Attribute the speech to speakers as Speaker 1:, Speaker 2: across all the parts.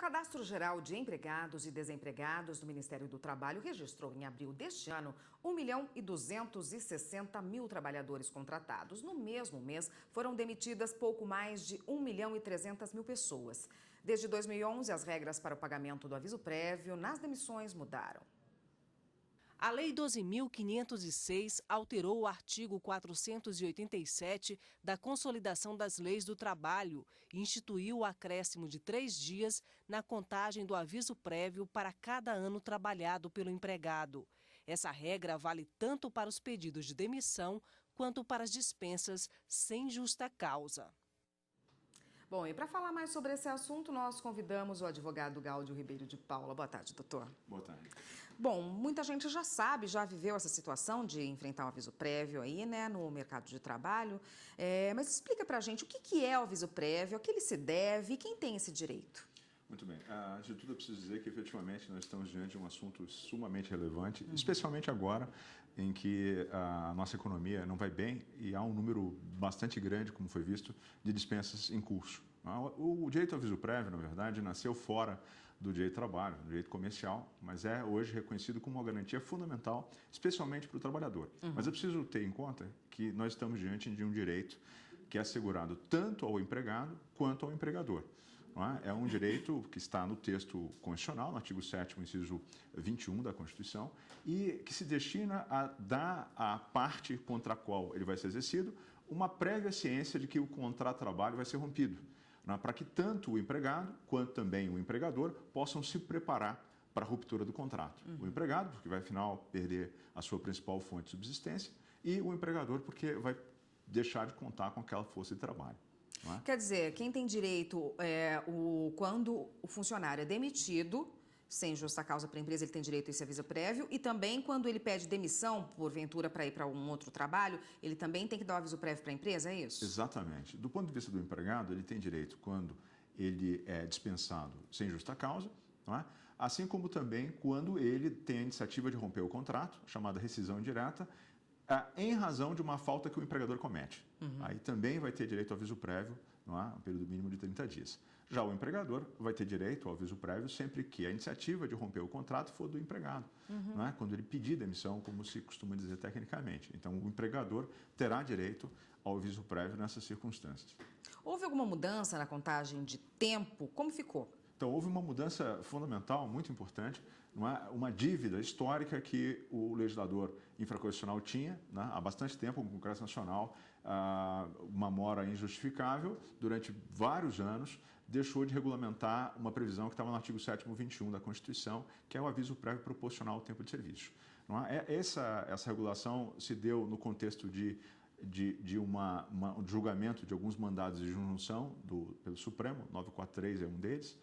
Speaker 1: Cadastro Geral de Empregados e Desempregados do Ministério do Trabalho registrou em abril deste ano 1.260.000 trabalhadores contratados. No mesmo mês, foram demitidas pouco mais de 1.300.000 pessoas. Desde 2011, as regras para o pagamento do aviso prévio nas demissões mudaram.
Speaker 2: A Lei 12.506 alterou o artigo 487 da Consolidação das Leis do Trabalho e instituiu o acréscimo de 3 dias na contagem do aviso prévio para cada ano trabalhado pelo empregado. Essa regra vale tanto para os pedidos de demissão quanto para as dispensas sem justa causa.
Speaker 1: Bom, e para falar mais sobre esse assunto, nós convidamos o advogado Gáudio Ribeiro de Paula. Boa tarde, doutor.
Speaker 3: Boa tarde.
Speaker 1: Bom, muita gente já sabe, já viveu essa situação de enfrentar um aviso prévio aí, né, no mercado de trabalho. Mas explica pra gente o que é o aviso prévio, a que ele se deve e quem tem esse direito.
Speaker 3: Muito bem. Antes de tudo, eu preciso dizer que, efetivamente, nós estamos diante de um assunto sumamente relevante, especialmente agora em que a nossa economia não vai bem e há um número bastante grande, como foi visto, de dispensas em curso. O direito ao aviso prévio, na verdade, nasceu fora do direito do trabalho, do direito comercial, mas é hoje reconhecido como uma garantia fundamental, especialmente para o trabalhador. Mas eu preciso ter em conta que nós estamos diante de um direito que é assegurado tanto ao empregado quanto ao empregador. É um direito que está no texto constitucional, no artigo 7º, inciso 21 da Constituição, e que se destina a dar à parte contra a qual ele vai ser exercido uma prévia ciência de que o contrato de trabalho vai ser rompido, para que tanto o empregado quanto também o empregador possam se preparar para a ruptura do contrato. O empregado, porque vai, afinal, perder a sua principal fonte de subsistência, e o empregador, porque vai deixar de contar com aquela força de trabalho.
Speaker 1: Quer dizer, quem tem direito quando o funcionário é demitido, sem justa causa para a empresa, ele tem direito a esse aviso prévio, e também quando ele pede demissão, porventura, para ir para um outro trabalho, ele também tem que dar o aviso prévio para a empresa, é isso?
Speaker 3: Exatamente. Do ponto de vista do empregado, ele tem direito quando ele é dispensado sem justa causa, assim como também quando ele tem a iniciativa de romper o contrato, chamada rescisão indireta, em razão de uma falta que o empregador comete. Aí também vai ter direito ao aviso prévio, um período mínimo de 30 dias. Já o empregador vai ter direito ao aviso prévio sempre que a iniciativa de romper o contrato for do empregado, quando ele pedir demissão, como se costuma dizer tecnicamente. Então, o empregador terá direito ao aviso prévio nessas circunstâncias.
Speaker 1: Houve alguma mudança na contagem de tempo? Como ficou?
Speaker 3: Então, houve uma mudança fundamental, muito importante, uma dívida histórica que o legislador infraconstitucional tinha há bastante tempo, o Congresso Nacional, uma mora injustificável, durante vários anos, deixou de regulamentar uma previsão que estava no artigo 7º, 21 da Constituição, que é o aviso prévio proporcional ao tempo de serviço. Essa regulação se deu no contexto de um julgamento de alguns mandados de injunção pelo Supremo, 943 é um deles.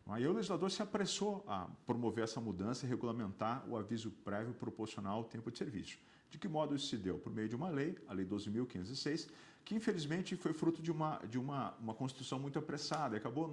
Speaker 3: Aí o legislador se apressou a promover essa mudança e regulamentar o aviso prévio proporcional ao tempo de serviço. De que modo isso se deu? Por meio de uma lei, a Lei 12.506, que infelizmente foi fruto de uma construção muito apressada e acabou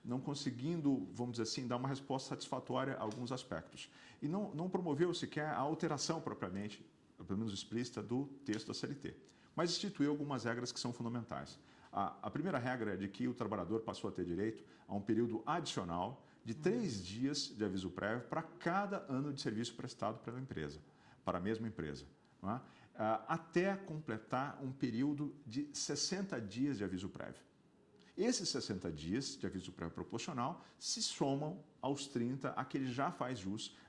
Speaker 3: não conseguindo, vamos dizer assim, dar uma resposta satisfatória a alguns aspectos. E não promoveu sequer a alteração propriamente, pelo menos explícita, do texto da CLT. Mas instituiu algumas regras que são fundamentais. A primeira regra é de que o trabalhador passou a ter direito a um período adicional de 3 dias de aviso prévio para cada ano de serviço prestado pela empresa, para a mesma empresa, até completar um período de 60 dias de aviso prévio. Esses 60 dias de aviso prévio proporcional se somam aos 30 a que ele já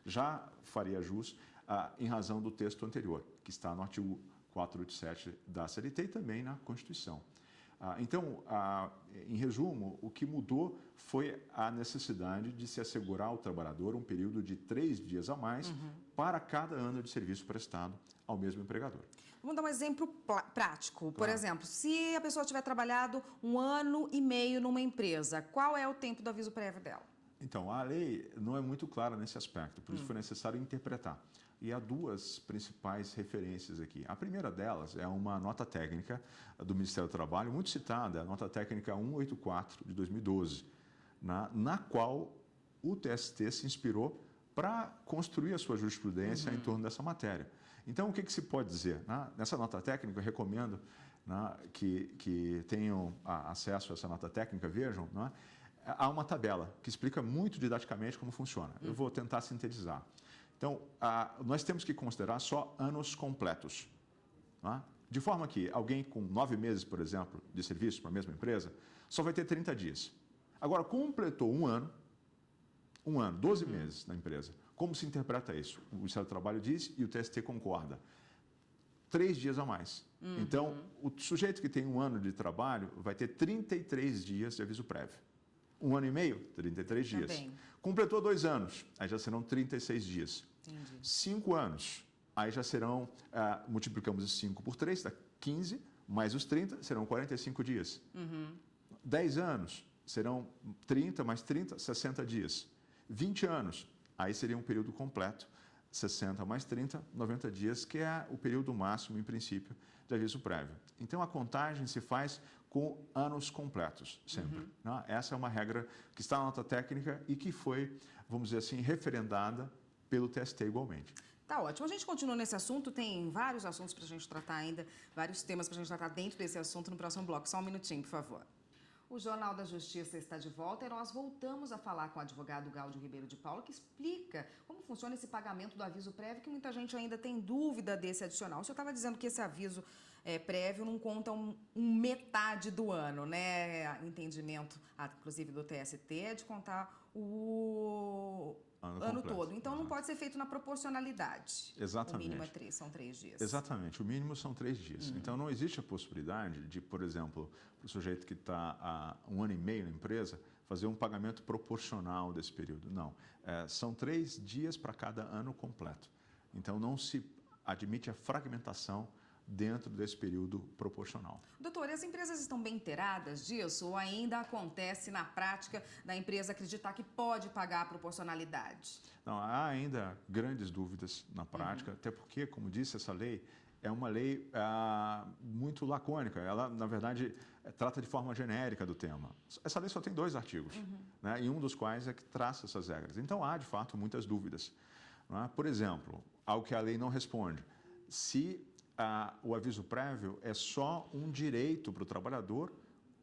Speaker 3: já faria jus em razão do texto anterior, que está no artigo 487 da CLT e também na Constituição. Então, em resumo, o que mudou foi a necessidade de se assegurar ao trabalhador um período de 3 dias a mais para cada ano de serviço prestado ao mesmo empregador.
Speaker 1: Vamos dar um exemplo prático.
Speaker 3: Claro.
Speaker 1: Por exemplo, se a pessoa tiver trabalhado 1 ano e meio numa empresa, qual é o tempo do aviso prévio dela?
Speaker 3: Então, a lei não é muito clara nesse aspecto, por isso foi necessário interpretar. E há 2 principais referências aqui. A primeira delas é uma nota técnica do Ministério do Trabalho, muito citada, a nota técnica 184 de 2012, na qual o TST se inspirou para construir a sua jurisprudência em torno dessa matéria. Então, o que se pode dizer? Nessa nota técnica, eu recomendo que tenham acesso a essa nota técnica, vejam, há uma tabela que explica muito didaticamente como funciona. Eu vou tentar sintetizar. Então, nós temos que considerar só anos completos. Tá? De forma que alguém com 9 meses, por exemplo, de serviço para a mesma empresa, só vai ter 30 dias. Agora, completou um ano, 12 meses na empresa. Como se interpreta isso? O Ministério do Trabalho diz e o TST concorda. 3 dias a mais. Então, o sujeito que tem um ano de trabalho vai ter 33 dias de aviso prévio. 1 ano e meio, 33 dias.
Speaker 1: Também.
Speaker 3: Completou 2 anos, aí já serão 36 dias.
Speaker 1: Entendi.
Speaker 3: 5 anos, aí já serão, multiplicamos os 5 por 3, dá 15, mais os 30, serão 45 dias. 10 anos, serão 30 mais 30, 60 dias. 20 anos, aí seria um período completo, 60 mais 30, 90 dias, que é o período máximo, em princípio, de aviso prévio. Então, a contagem se faz com anos completos, sempre. Né? Essa é uma regra que está na nota técnica e que foi, vamos dizer assim, referendada pelo TST igualmente.
Speaker 1: Tá ótimo. A gente continua nesse assunto, tem vários assuntos para a gente tratar ainda, vários temas para a gente tratar dentro desse assunto no próximo bloco. Só um minutinho, por favor. O Jornal da Justiça está de volta e nós voltamos a falar com o advogado Gáudio Ribeiro de Paula, que explica como funciona esse pagamento do aviso prévio, que muita gente ainda tem dúvida desse adicional. O senhor estava dizendo que esse aviso prévio não conta metade do ano, né? Entendimento, inclusive do TST, é de contar o ano todo. Então, não pode ser feito na proporcionalidade.
Speaker 3: Exatamente.
Speaker 1: O mínimo são 3 dias.
Speaker 3: Exatamente. O mínimo são 3 dias. Então, não existe a possibilidade de, por exemplo, o sujeito que está há 1 ano e meio na empresa, fazer um pagamento proporcional desse período. Não. São 3 dias para cada ano completo. Então, não se admite a fragmentação dentro desse período proporcional.
Speaker 1: Doutor, e as empresas estão bem inteiradas disso ou ainda acontece na prática da empresa acreditar que pode pagar a proporcionalidade?
Speaker 3: Não, há ainda grandes dúvidas na prática, até porque, como disse, essa lei é uma lei muito lacônica. Ela, na verdade, trata de forma genérica do tema. Essa lei só tem 2 artigos, né, e um dos quais é que traça essas regras. Então, há, de fato, muitas dúvidas. Não é? Por exemplo, algo que a lei não responde. Se o aviso prévio é só um direito para o trabalhador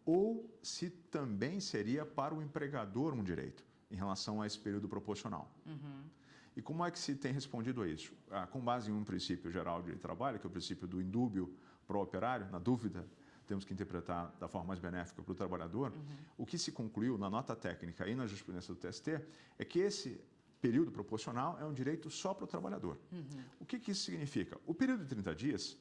Speaker 3: ou se também seria para o empregador um direito em relação a esse período proporcional. E como é que se tem respondido a isso? Com base em um princípio geral de trabalho, que é o princípio do indúbio pro operário, na dúvida, temos que interpretar da forma mais benéfica para o trabalhador, o que se concluiu na nota técnica e na jurisprudência do TST é que esse período proporcional é um direito só para o trabalhador. O que isso significa? O período de 30 dias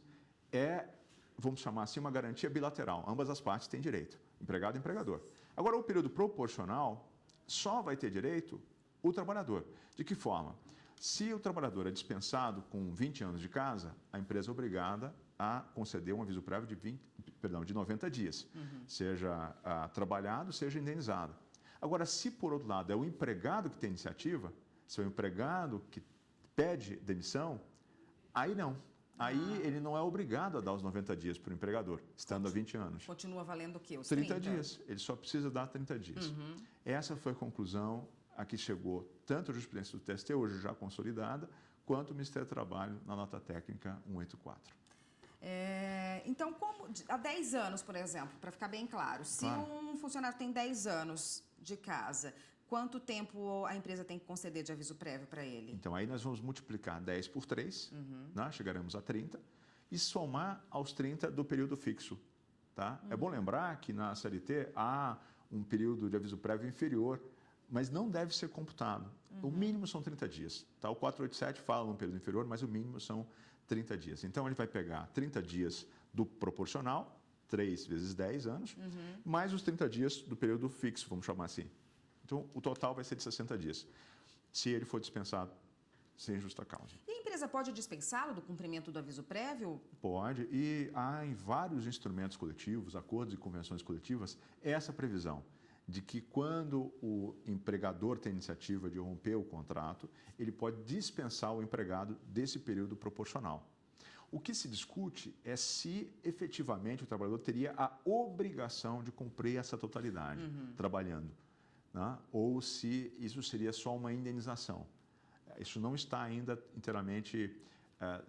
Speaker 3: é, vamos chamar assim, uma garantia bilateral. Ambas as partes têm direito, empregado e empregador. Agora, o período proporcional só vai ter direito o trabalhador. De que forma? Se o trabalhador é dispensado com 20 anos de casa, a empresa é obrigada a conceder um aviso prévio de 90 dias, seja trabalhado, seja indenizado. Agora, se por outro lado é o empregado que tem iniciativa, se é o empregado que pede demissão, aí não. Aí ele não é obrigado a dar os 90 dias para o empregador, estando há 20 anos.
Speaker 1: Continua valendo o quê? Os
Speaker 3: 30 dias. Ele só precisa dar 30 dias. Essa foi a conclusão a que chegou tanto a jurisprudência do TST, hoje já consolidada, quanto o Ministério do Trabalho na nota técnica 184.
Speaker 1: Então, há 10 anos, por exemplo, para ficar bem claro, se um funcionário tem 10 anos de casa, quanto tempo a empresa tem que conceder de aviso prévio para ele?
Speaker 3: Então, aí nós vamos multiplicar 10 por 3, né? Chegaremos a 30, e somar aos 30 do período fixo. Tá? É bom lembrar que na CLT há um período de aviso prévio inferior, mas não deve ser computado. O mínimo são 30 dias. Tá? O 487 fala um período inferior, mas o mínimo são 30 dias. Então, ele vai pegar 30 dias do proporcional, 3 vezes 10 anos, mais os 30 dias do período fixo, vamos chamar assim. Então, o total vai ser de 60 dias, se ele for dispensado sem justa causa.
Speaker 1: E a empresa pode dispensá-lo do cumprimento do aviso prévio?
Speaker 3: Pode, e há em vários instrumentos coletivos, acordos e convenções coletivas, essa previsão de que quando o empregador tem iniciativa de romper o contrato, ele pode dispensar o empregado desse período proporcional. O que se discute é se efetivamente o trabalhador teria a obrigação de cumprir essa totalidade, trabalhando. Né? Ou se isso seria só uma indenização. Isso não está ainda inteiramente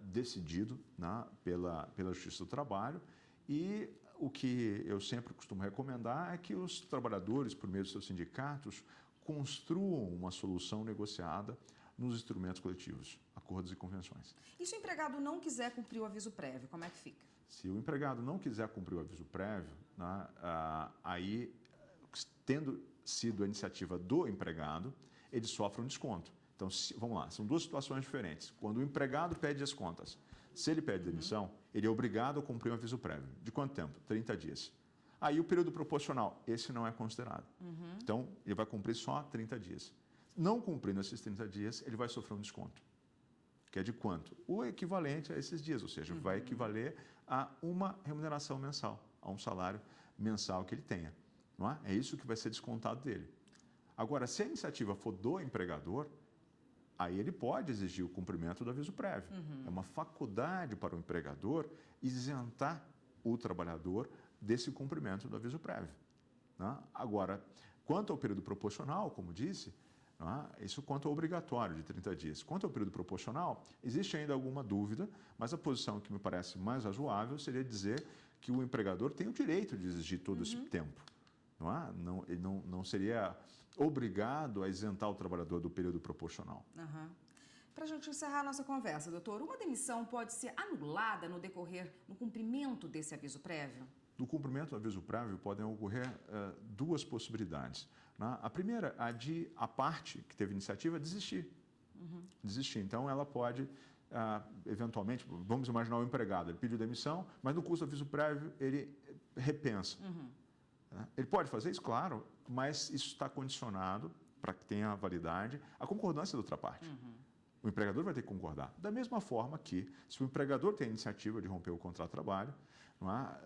Speaker 3: decidido, né, pela Justiça do Trabalho e O que eu sempre costumo recomendar é que os trabalhadores, por meio dos seus sindicatos, construam uma solução negociada nos instrumentos coletivos, acordos e convenções.
Speaker 1: E se o empregado não quiser cumprir o aviso prévio, como é que fica?
Speaker 3: Se o empregado não quiser cumprir o aviso prévio, né, aí, tendo sido a iniciativa do empregado, ele sofre um desconto. Então, vamos lá, são duas situações diferentes. Quando o empregado pede as contas, se ele pede demissão, ele é obrigado a cumprir um aviso prévio. De quanto tempo? 30 dias. Aí o período proporcional, esse não é considerado. Então, ele vai cumprir só 30 dias. Não cumprindo esses 30 dias, ele vai sofrer um desconto. Que é de quanto? O equivalente a esses dias, ou seja, vai equivaler a uma remuneração mensal, a um salário mensal que ele tenha. Não é? É isso que vai ser descontado dele. Agora, se a iniciativa for do empregador, aí ele pode exigir o cumprimento do aviso prévio. É uma faculdade para o empregador isentar o trabalhador desse cumprimento do aviso prévio. Né? Agora, quanto ao período proporcional, como disse, isso quanto ao obrigatório de 30 dias. Quanto ao período proporcional, existe ainda alguma dúvida, mas a posição que me parece mais razoável seria dizer que o empregador tem o direito de exigir todo esse tempo. Ele não seria obrigado a isentar o trabalhador do período proporcional.
Speaker 1: Para a gente encerrar a nossa conversa, doutor, uma demissão pode ser anulada no cumprimento desse aviso prévio?
Speaker 3: No cumprimento do aviso prévio podem ocorrer duas possibilidades. A primeira, a parte que teve iniciativa desistir. Desistir. Então, ela pode, eventualmente, vamos imaginar o empregado, ele pediu demissão, mas no curso do aviso prévio ele repensa. Ele pode fazer isso? Claro, mas isso está condicionado, para que tenha validade, à concordância da outra parte. O empregador vai ter que concordar. Da mesma forma que, se o empregador tem a iniciativa de romper o contrato de trabalho,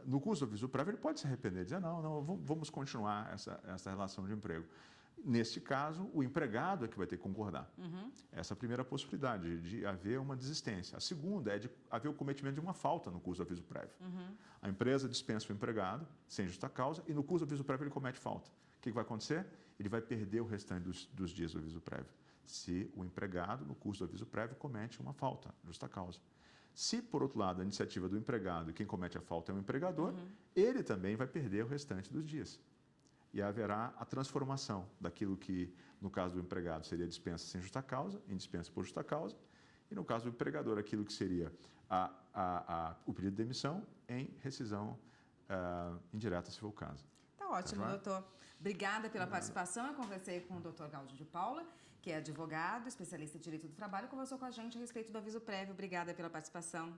Speaker 3: no curso do aviso prévio, ele pode se arrepender e dizer, não, vamos continuar essa relação de emprego. Neste caso, o empregado é que vai ter que concordar. Essa é a primeira possibilidade, de haver uma desistência. A segunda é de haver o cometimento de uma falta no curso do aviso prévio. A empresa dispensa o empregado, sem justa causa, e no curso do aviso prévio ele comete falta. O que vai acontecer? Ele vai perder o restante dos dias do aviso prévio, se o empregado, no curso do aviso prévio, comete uma falta, justa causa. Se, por outro lado, a iniciativa do empregado e quem comete a falta é o empregador, ele também vai perder o restante dos dias. E haverá a transformação daquilo que, no caso do empregado, seria dispensa sem justa causa, em dispensa por justa causa, e no caso do empregador, aquilo que seria o pedido de demissão em rescisão indireta, se for o caso.
Speaker 1: Tá ótimo, doutor. Obrigada pela participação. Eu conversei com o doutor Gáudio de Paula, que é advogado, especialista em direito do trabalho, conversou com a gente a respeito do aviso prévio. Obrigada pela participação.